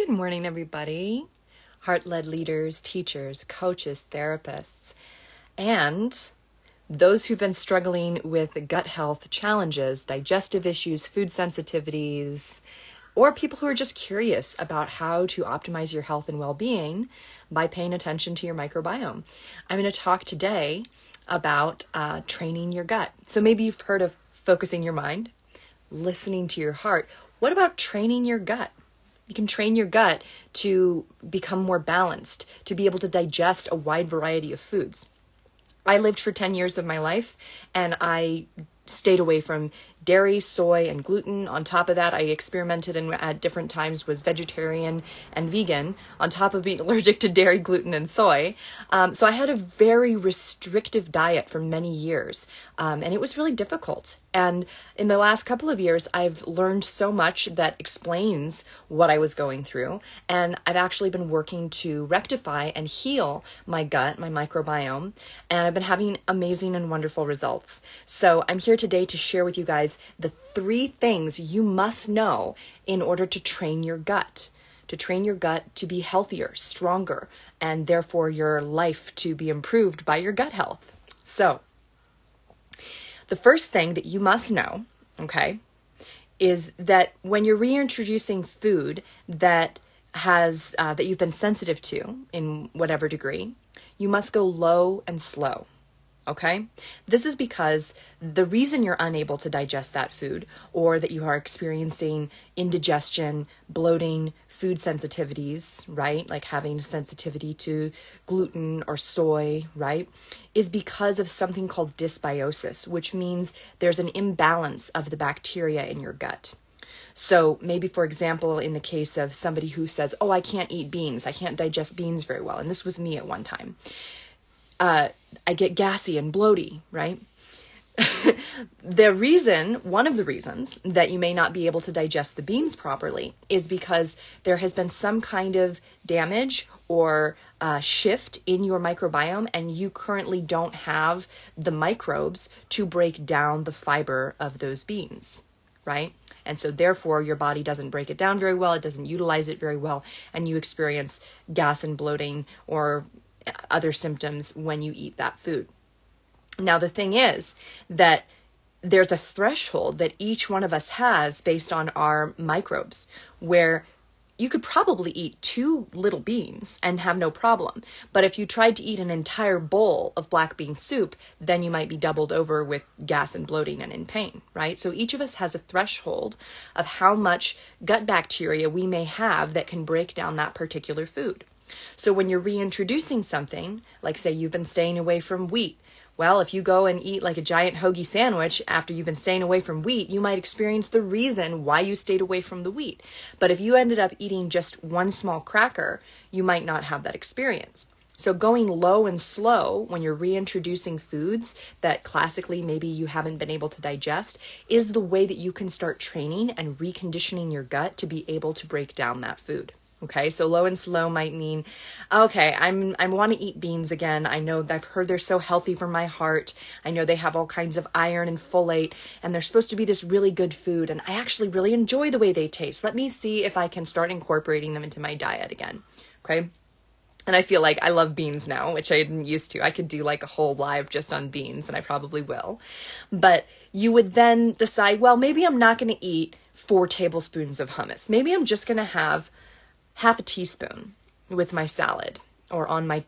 Good morning, everybody. Heart-led leaders, teachers, coaches, therapists, and those who've been struggling with gut health challenges, digestive issues, food sensitivities, or people who are just curious about how to optimize your health and well-being by paying attention to your microbiome. I'm going to talk today about training your gut. So maybe you've heard of focusing your mind, listening to your heart. What about training your gut? You can train your gut to become more balanced, to be able to digest a wide variety of foods. I lived for 10 years of my life and I stayed away from dairy, soy, and gluten. On top of that, I experimented and at different times was vegetarian and vegan, on top of being allergic to dairy, gluten, and soy. So I had a very restrictive diet for many years, and it was really difficult. And in the last couple of years, I've learned so much that explains what I was going through. And I've actually been working to rectify and heal my gut, my microbiome, and I've been having amazing and wonderful results. So I'm here today to share with you guys the 3 things you must know in order to train your gut to be healthier, stronger, and therefore your life to be improved by your gut health. So the first thing that you must know, okay, is that when you're reintroducing food that has that you've been sensitive to in whatever degree, you must go low and slow. Okay? This is because the reason you're unable to digest that food or that you are experiencing indigestion, bloating, food sensitivities, right? Like having sensitivity to gluten or soy, right? Is because of something called dysbiosis, which means there's an imbalance of the bacteria in your gut. So maybe, for example, in the case of somebody who says, oh, I can't eat beans, I can't digest beans very well. And this was me at one time. I get gassy and bloaty, right? One of the reasons that you may not be able to digest the beans properly is because there has been some kind of damage or shift in your microbiome, and you currently don't have the microbes to break down the fiber of those beans, right? And so therefore your body doesn't break it down very well, it doesn't utilize it very well, and you experience gas and bloating or other symptoms when you eat that food. Now, the thing is that there's a threshold that each one of us has based on our microbes, where you could probably eat 2 little beans and have no problem. But if you tried to eat an entire bowl of black bean soup, then you might be doubled over with gas and bloating and in pain, right? So each of us has a threshold of how much gut bacteria we may have that can break down that particular food. So when you're reintroducing something, like say you've been staying away from wheat, well, if you go and eat like a giant hoagie sandwich after you've been staying away from wheat, you might experience the reason why you stayed away from the wheat. But if you ended up eating just one small cracker, you might not have that experience. So going low and slow when you're reintroducing foods that classically maybe you haven't been able to digest is the way that you can start training and reconditioning your gut to be able to break down that food. Okay, so low and slow might mean, okay, I want to eat beans again. I know I've heard they're so healthy for my heart. I know they have all kinds of iron and folate, and they're supposed to be this really good food, and I actually really enjoy the way they taste. Let me see if I can start incorporating them into my diet again. Okay, and I feel like I love beans now, which I didn't used to. I could do like a whole live just on beans, and I probably will. But you would then decide, well, maybe I'm not going to eat 4 tablespoons of hummus. Maybe I'm just going to have half a teaspoon with my salad or on my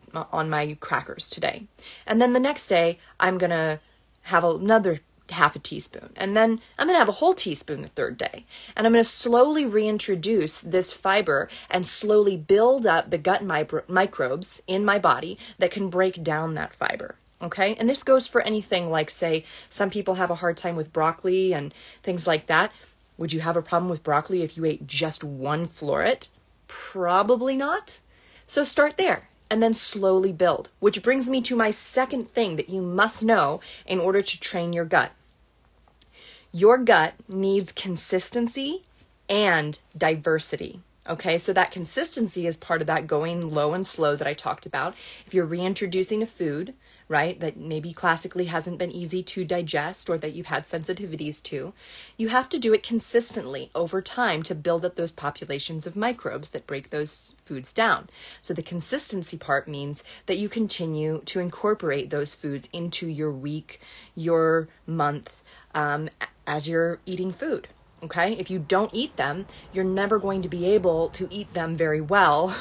crackers today. And then the next day, I'm going to have another half a teaspoon. And then I'm going to have a whole teaspoon the 3rd day. And I'm going to slowly reintroduce this fiber and slowly build up the gut microbes in my body that can break down that fiber. Okay? And this goes for anything like, say, some people have a hard time with broccoli and things like that. Would you have a problem with broccoli if you ate just 1 floret? Probably not. So start there and then slowly build, which brings me to my second thing that you must know in order to train your gut. Your gut needs consistency and diversity. Okay, so that consistency is part of that going low and slow that I talked about. If you're reintroducing a food, right, that maybe classically hasn't been easy to digest or that you've had sensitivities to, you have to do it consistently over time to build up those populations of microbes that break those foods down. So the consistency part means that you continue to incorporate those foods into your week, your month, as you're eating food. Okay, if you don't eat them, you're never going to be able to eat them very well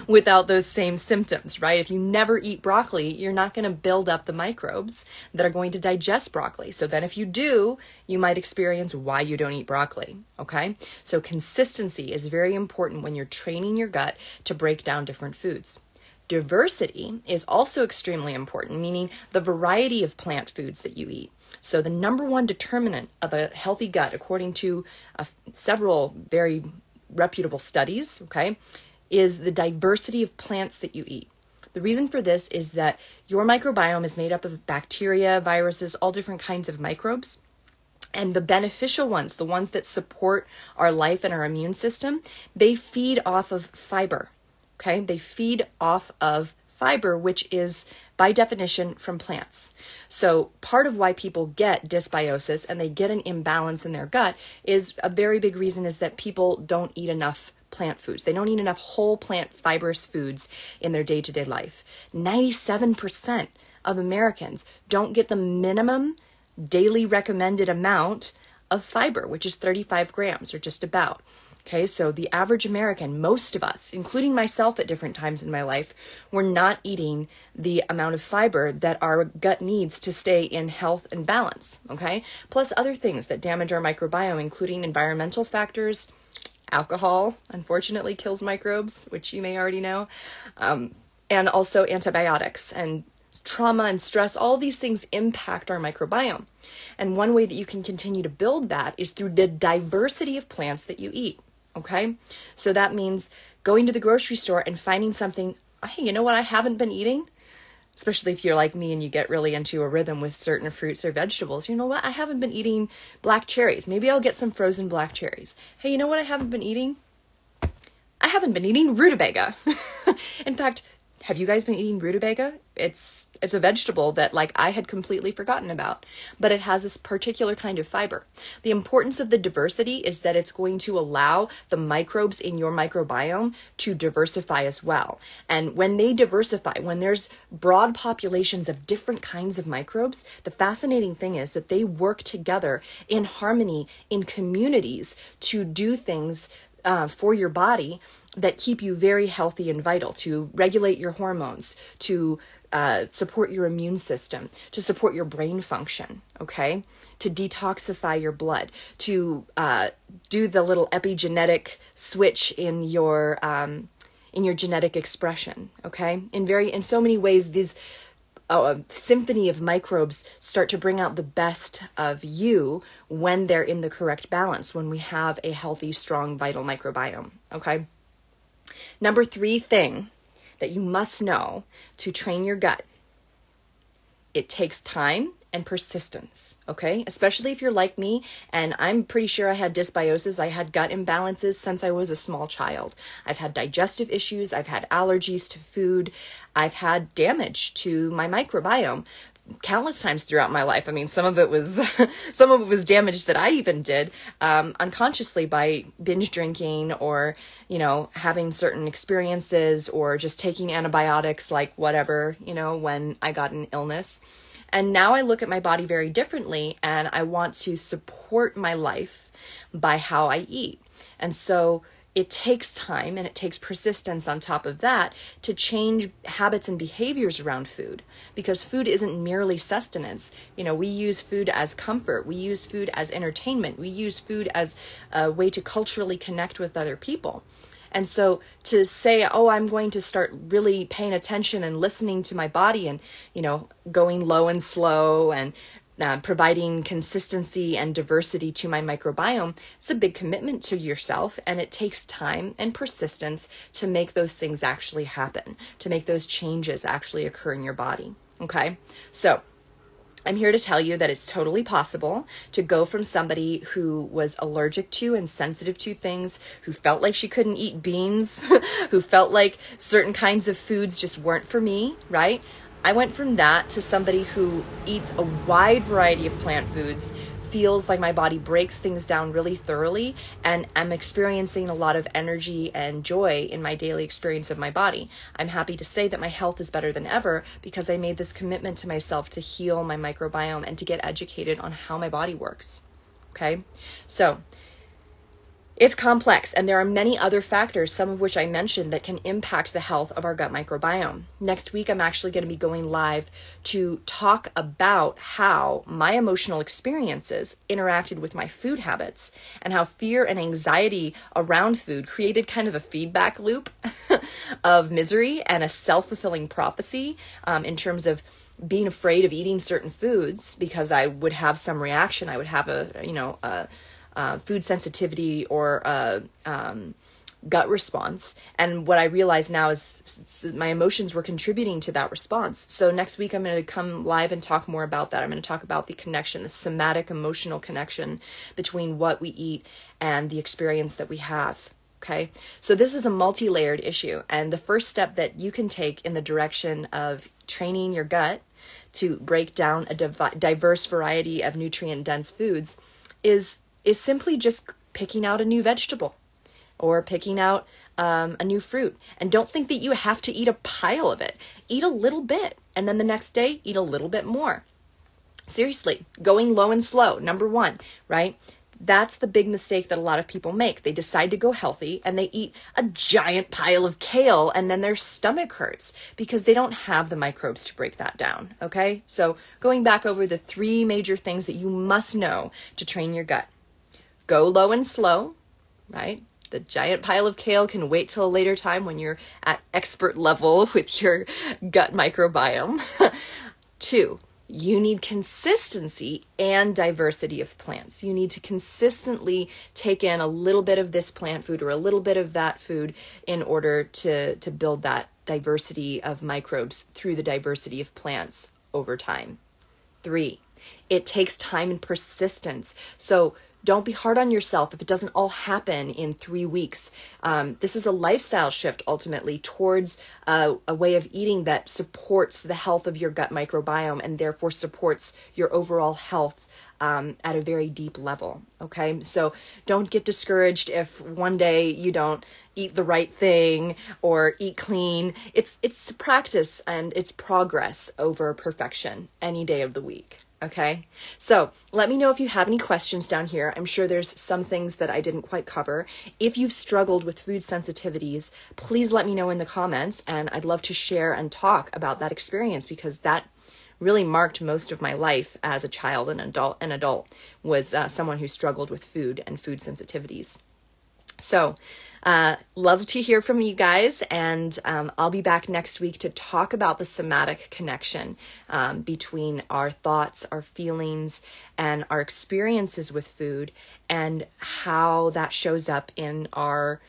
without those same symptoms, right? If you never eat broccoli, you're not going to build up the microbes that are going to digest broccoli. So then if you do, you might experience why you don't eat broccoli, okay? So consistency is very important when you're training your gut to break down different foods. Diversity is also extremely important, meaning the variety of plant foods that you eat. So the number one determinant of a healthy gut, according to several very reputable studies, okay, is the diversity of plants that you eat. The reason for this is that your microbiome is made up of bacteria, viruses, all different kinds of microbes. And the beneficial ones, the ones that support our life and our immune system, they feed off of fiber. Okay, they feed off of fiber, which is by definition from plants. So part of why people get dysbiosis and they get an imbalance in their gut is a very big reason is that people don't eat enough plant foods. They don't eat enough whole plant fibrous foods in their day-to-day life. 97% of Americans don't get the minimum daily recommended amount of fiber, which is 35 grams or just about. Okay, so the average American, most of us, including myself at different times in my life, we're not eating the amount of fiber that our gut needs to stay in health and balance, okay? Plus other things that damage our microbiome, including environmental factors. Alcohol, unfortunately, kills microbes, which you may already know, and also antibiotics and trauma and stress. All these things impact our microbiome. And one way that you can continue to build that is through the diversity of plants that you eat. Okay, so that means going to the grocery store and finding something, hey, you know what I haven't been eating? Especially if you're like me and you get really into a rhythm with certain fruits or vegetables. You know what? I haven't been eating black cherries. Maybe I'll get some frozen black cherries. Hey, you know what I haven't been eating? I haven't been eating rutabaga. In fact, have you guys been eating rutabaga? It's a vegetable that like I had completely forgotten about, but it has this particular kind of fiber. The importance of the diversity is that it's going to allow the microbes in your microbiome to diversify as well. And when they diversify, when there's broad populations of different kinds of microbes, the fascinating thing is that they work together in harmony in communities to do things for your body that keep you very healthy and vital, to regulate your hormones, to support your immune system, to support your brain function, okay? To detoxify your blood, to do the little epigenetic switch in your genetic expression, okay? In so many ways, these a symphony of microbes start to bring out the best of you when they're in the correct balance, when we have a healthy, strong, vital microbiome, okay? Number 3 thing that you must know to train your gut, it takes time and persistence, okay? Especially if you're like me, and I'm pretty sure I had dysbiosis. I had gut imbalances since I was a small child. I've had digestive issues. I've had allergies to food. I've had damage to my microbiome countless times throughout my life. I mean, some of it was damage that I even did unconsciously by binge drinking or, having certain experiences or just taking antibiotics, like whatever, when I got an illness. And now I look at my body very differently, and I want to support my life by how I eat. And so it takes time and it takes persistence on top of that to change habits and behaviors around food, because food isn't merely sustenance. We use food as comfort. We use food as entertainment. We use food as a way to culturally connect with other people. And so to say, I'm going to start really paying attention and listening to my body and, going low and slow and providing consistency and diversity to my microbiome, it's a big commitment to yourself, and it takes time and persistence to make those things actually happen, to make those changes actually occur in your body. Okay? So I'm here to tell you that it's totally possible to go from somebody who was allergic to and sensitive to things, who felt like she couldn't eat beans, who felt like certain kinds of foods just weren't for me, right? I went from that to somebody who eats a wide variety of plant foods, feels like my body breaks things down really thoroughly, and I'm experiencing a lot of energy and joy in my daily experience of my body. I'm happy to say that my health is better than ever because I made this commitment to myself to heal my microbiome and to get educated on how my body works. Okay? So, it's complex, and there are many other factors, some of which I mentioned, that can impact the health of our gut microbiome. Next week, I'm actually going to be going live to talk about how my emotional experiences interacted with my food habits and how fear and anxiety around food created kind of a feedback loop of misery and a self-fulfilling prophecy in terms of being afraid of eating certain foods because I would have some reaction. I would have a food sensitivity or gut response. And what I realize now is my emotions were contributing to that response. So next week, I'm going to come live and talk more about that. I'm going to talk about the connection, the somatic emotional connection between what we eat and the experience that we have. Okay, so this is a multi-layered issue. And the first step that you can take in the direction of training your gut to break down a diverse variety of nutrient-dense foods is simply just picking out a new vegetable or picking out a new fruit. And don't think that you have to eat a pile of it. Eat a little bit, and then the next day, eat a little bit more. Seriously, going low and slow, number one, right? That's the big mistake that a lot of people make. They decide to go healthy and they eat a giant pile of kale and then their stomach hurts because they don't have the microbes to break that down, okay? So going back over the 3 major things that you must know to train your gut. Go low and slow, right? The giant pile of kale can wait till a later time when you're at expert level with your gut microbiome. 2, you need consistency and diversity of plants. You need to consistently take in a little bit of this plant food or a little bit of that food in order to build that diversity of microbes through the diversity of plants over time. 3, it takes time and persistence. So don't be hard on yourself if it doesn't all happen in 3 weeks. This is a lifestyle shift ultimately towards a way of eating that supports the health of your gut microbiome and therefore supports your overall health at a very deep level. Okay, so don't get discouraged if one day you don't eat the right thing or eat clean. It's practice and it's progress over perfection any day of the week. Okay, so let me know if you have any questions down here. I'm sure there's some things that I didn't quite cover. If you've struggled with food sensitivities, please let me know in the comments, and I'd love to share and talk about that experience because that really marked most of my life as a child and adult was someone who struggled with food and food sensitivities. So, love to hear from you guys, and I'll be back next week to talk about the somatic connection between our thoughts, our feelings, and our experiences with food, and how that shows up in our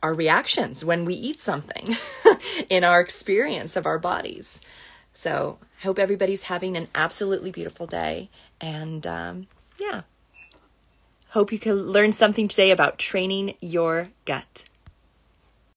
reactions when we eat something, in our experience of our bodies. So, I hope everybody's having an absolutely beautiful day, and yeah. Hope you can learn something today about training your gut.